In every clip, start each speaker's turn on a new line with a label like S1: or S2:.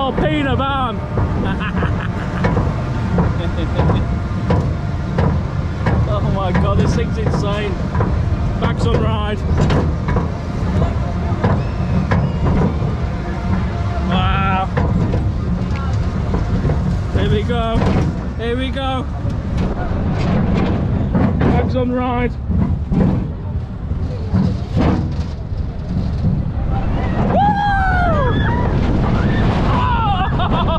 S1: Alpina Bahn. Oh my god, this thing's insane. Bags on ride. Wow. Here we go. Here we go. Bags on ride.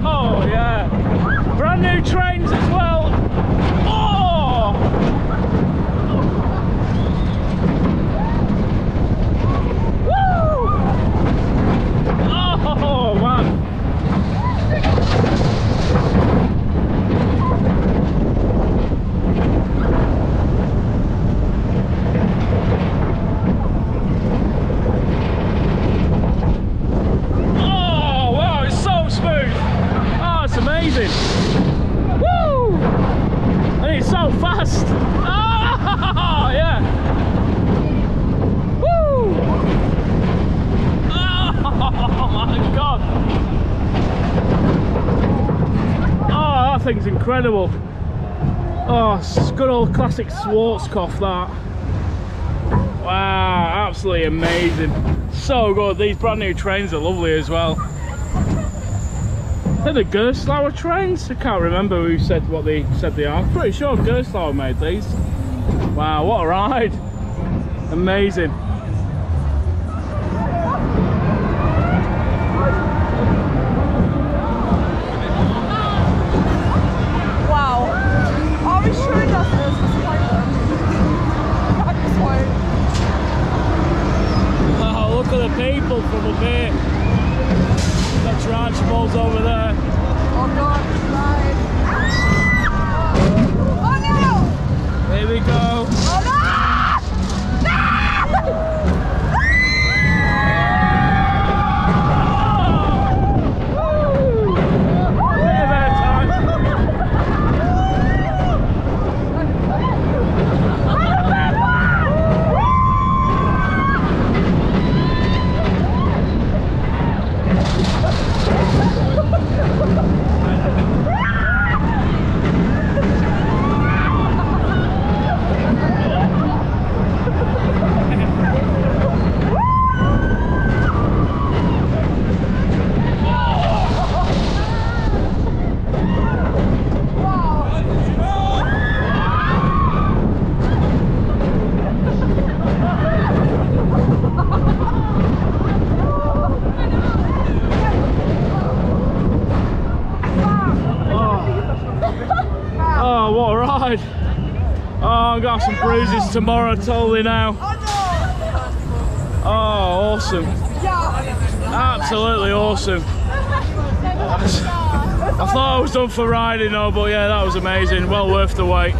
S1: Oh yeah, brand new trains as well. Oh, woo! Oh man. Oh wow, it's so smooth. Oh, it's amazing. Woo! And it's so fast. Oh, yeah. Woo! Oh my god. Oh, that thing's incredible. Oh, it's good old classic Schwarzkopf, that. Wow, absolutely amazing. So good. These brand new trains are lovely as well. They're the Gerstlauer trains. I can't remember who said what they said they are. I'm pretty sure Gerstlauer made these. Wow, what a ride. Amazing.
S2: Wow. Are we sure das ist?
S1: Oh, look at the people from up here. That ranch balls over there.
S2: Oh god, slide. Oh no!
S1: Here we go.
S2: Oh no!
S1: Oh, what a ride. Oh, I've got some bruises tomorrow, totally now. Oh, awesome. Absolutely awesome. I thought I was done for riding though, but yeah, that was amazing. Well worth the wait.